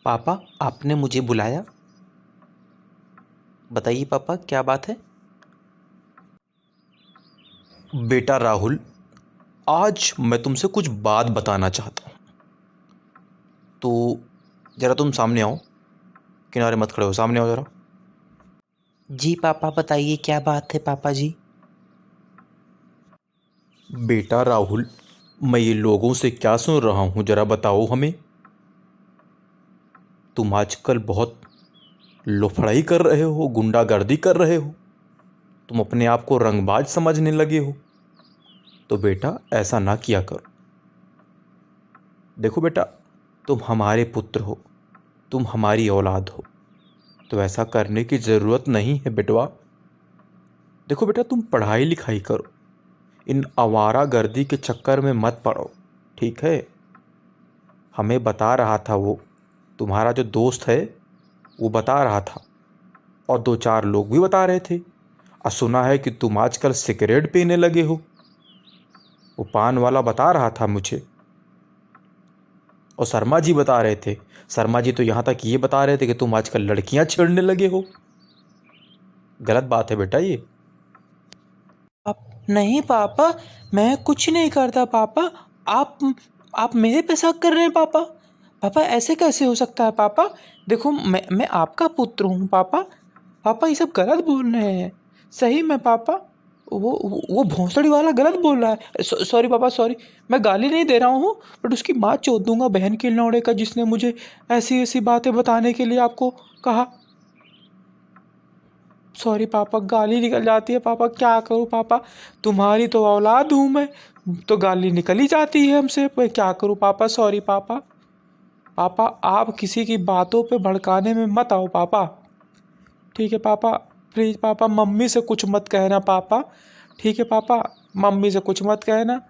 पापा, आपने मुझे बुलाया? बताइए पापा, क्या बात है? बेटा राहुल, आज मैं तुमसे कुछ बात बताना चाहता हूँ। तो ज़रा तुम सामने आओ, किनारे मत खड़े हो, सामने आओ ज़रा। जी पापा, बताइए क्या बात है पापा जी। बेटा राहुल, मैं ये लोगों से क्या सुन रहा हूँ, ज़रा बताओ हमें। तुम आजकल बहुत लफड़ाई कर रहे हो, गुंडागर्दी कर रहे हो, तुम अपने आप को रंगबाज समझने लगे हो। तो बेटा ऐसा ना किया करो। देखो बेटा, तुम हमारे पुत्र हो, तुम हमारी औलाद हो, तो ऐसा करने की ज़रूरत नहीं है बेटवा। देखो बेटा, तुम पढ़ाई लिखाई करो, इन आवारागर्दी के चक्कर में मत पड़ो, ठीक है। हमें बता रहा था वो तुम्हारा जो दोस्त है, वो बता रहा था, और दो चार लोग भी बता रहे थे। और सुना है कि तुम आजकल सिगरेट पीने लगे हो। वो पान वाला बता रहा था मुझे, और शर्मा जी बता रहे थे। शर्मा जी तो यहाँ तक ये बता रहे थे कि तुम आजकल लड़कियां छेड़ने लगे हो। गलत बात है बेटा ये। नहीं पापा, मैं कुछ नहीं करता पापा। आप आप मेरे पे शक कर रहे हैं पापा। पापा ऐसे कैसे हो सकता है पापा? देखो, मैं आपका पुत्र हूँ पापा। पापा ये सब गलत बोल रहे हैं। सही में पापा, वो भोंसड़ी वाला गलत बोल रहा है। सॉरी पापा, सॉरी। मैं गाली नहीं दे रहा हूँ, बट उसकी माँ चोद दूंगा, बहन के लौड़े का, जिसने मुझे ऐसी ऐसी बातें बताने के लिए आपको कहा। सॉरी पापा, गाली निकल जाती है पापा, क्या करूँ पापा? तुम्हारी तो औलाद हूँ मैं, तो गाली निकल ही जाती है हमसे, मैं क्या करूँ पापा? सॉरी पापा। पापा आप किसी की बातों पे भड़काने में मत आओ पापा, ठीक है पापा? प्लीज़ पापा, मम्मी से कुछ मत कहना पापा, ठीक है पापा? मम्मी से कुछ मत कहना,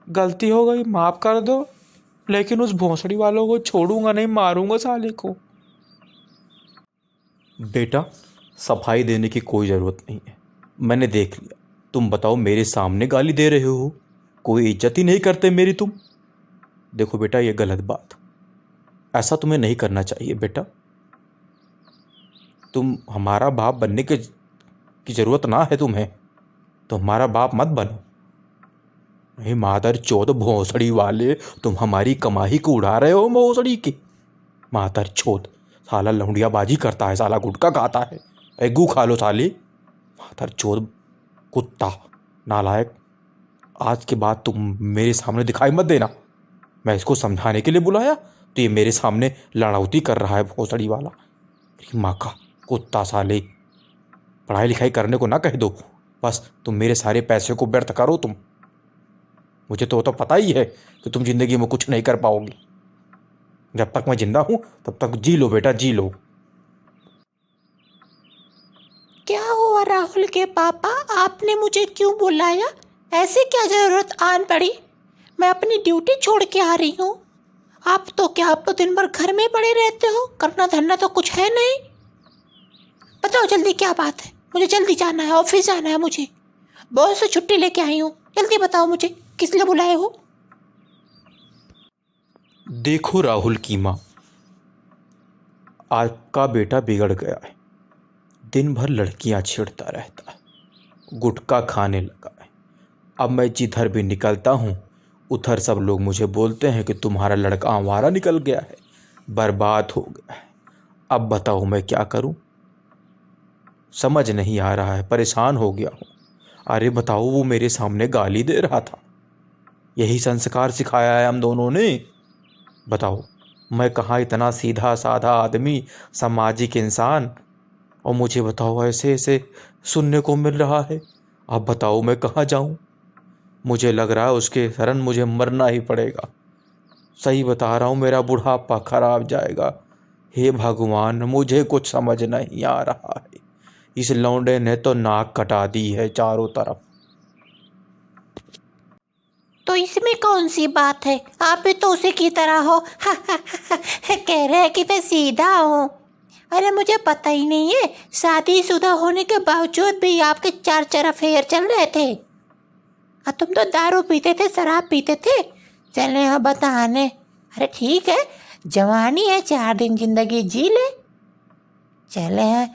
गलती हो गई, माफ़ कर दो। लेकिन उस भोंसड़ी वालों को छोड़ूंगा नहीं, मारूंगा साले को। बेटा, सफाई देने की कोई ज़रूरत नहीं है, मैंने देख लिया। तुम बताओ, मेरे सामने गाली दे रहे हो, कोई इज्जत ही नहीं करते मेरी तुम। देखो बेटा, ये गलत बात, ऐसा तुम्हें नहीं करना चाहिए बेटा। तुम हमारा बाप बनने की ज़रूरत ना है तुम्हें, तो हमारा बाप मत बनो। नहीं, मादर चौथ भोसड़ी वाले, तुम हमारी कमाई को उड़ा रहे हो भोसड़ी की। मादर चौथ, साला लौंडियाबाजी करता है, साला गुटखा खाता है, एगू खा लो साले। मादर चौथ कुत्ता नालायक, आज के बाद तुम मेरे सामने दिखाई मत देना। मैं इसको समझाने के लिए बुलाया, तो ये मेरे सामने लड़ाउती कर रहा है भोसड़ी वाला। मेरी माँ का कुत्ता साले। पढ़ाई लिखाई करने को ना कह दो, बस तुम मेरे सारे पैसे को व्यर्थ करो तुम। मुझे तो पता ही है कि तुम जिंदगी में कुछ नहीं कर पाओगी। जब तक मैं जिंदा हूं तब तक जी लो बेटा, जी लो। क्या हुआ राहुल के पापा, आपने मुझे क्यों बुलाया? ऐसे क्या जरूरत आन पड़ी? मैं अपनी ड्यूटी छोड़ के आ रही हूँ। आप तो दिन भर घर में पड़े रहते हो, करना धरना तो कुछ है नहीं। बताओ जल्दी क्या बात है, मुझे जल्दी जाना है, ऑफिस जाना है मुझे। बॉस से छुट्टी लेके आई हूँ, जल्दी बताओ मुझे किस लिए बुलाए हो? देखो राहुल की माँ, आपका बेटा बिगड़ गया है, दिन भर लड़कियां छेड़ता रहता है, गुटखा खाने लगा है। अब मैं जिधर भी निकलता हूँ, उधर सब लोग मुझे बोलते हैं कि तुम्हारा लड़का आवारा निकल गया है, बर्बाद हो गया है। अब बताओ मैं क्या करूँ, समझ नहीं आ रहा है, परेशान हो गया हूँ। अरे बताओ, वो मेरे सामने गाली दे रहा था, यही संस्कार सिखाया है हम दोनों ने। बताओ, मैं कहाँ इतना सीधा साधा आदमी, सामाजिक इंसान, और मुझे बताओ ऐसे ऐसे सुनने को मिल रहा है। अब बताओ मैं कहाँ जाऊँ? मुझे लग रहा है उसके शरण मुझे मरना ही पड़ेगा। सही बता रहा हूँ, मेरा बुढ़ापा खराब जाएगा। हे भगवान, मुझे कुछ समझ नहीं आ रहा है। इस लौंडे ने तो नाक कटा दी है चारों तरफ। तो इसमें कौन सी बात है, आप भी तो उसी की तरह हो। कह रहे हैं कि मैं सीधा हूँ। अरे मुझे पता ही नहीं है, शादीशुदा होने के बावजूद भी आपके चार चार अफेयर चल रहे थे। तुम तो दारू पीते थे, शराब पीते थे, चले हाँ बताने। अरे ठीक है, जवानी है, 4 दिन जिंदगी जी ले। चले हैं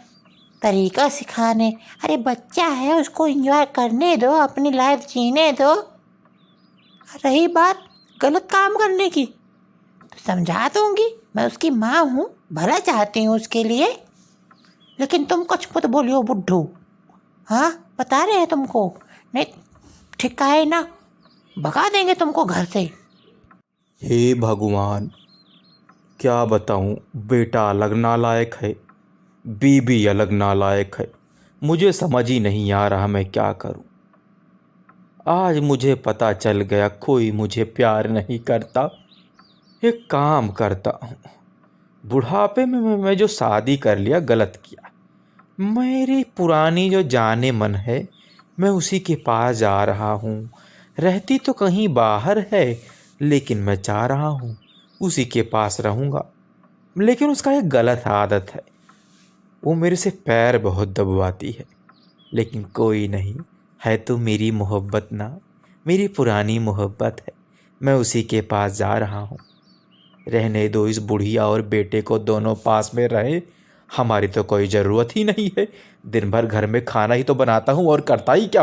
तरीका सिखाने। अरे बच्चा है, उसको एंजॉय करने दो, अपनी लाइफ जीने दो। रही बात गलत काम करने की, तो समझा दूंगी, मैं उसकी माँ हूँ, भला चाहती हूँ उसके लिए। लेकिन तुम कुछ मत बोलियो बुड्ढू। हाँ, बता रहे हैं तुमको, नहीं ठिका है ना, भगा देंगे तुमको घर से। हे भगवान, क्या बताऊं, बेटा अलग नालायक है, बीबी अलग नालायक है। मुझे समझ ही नहीं आ रहा मैं क्या करूं। आज मुझे पता चल गया कोई मुझे प्यार नहीं करता। एक काम करता हूँ, बुढ़ापे में मैं जो शादी कर लिया गलत किया। मेरी पुरानी जो जाने मन है, मैं उसी के पास जा रहा हूँ। रहती तो कहीं बाहर है, लेकिन मैं चाह रहा हूँ उसी के पास रहूँगा। लेकिन उसका एक गलत आदत है, वो मेरे से पैर बहुत दबवाती है। लेकिन कोई नहीं, है तो मेरी मोहब्बत ना, मेरी पुरानी मोहब्बत है। मैं उसी के पास जा रहा हूँ। रहने दो इस बुढ़िया और बेटे को, दोनों पास में रहे। हमारी तो कोई ज़रूरत ही नहीं है। दिन भर घर में खाना ही तो बनाता हूँ और करता ही क्या हूँ।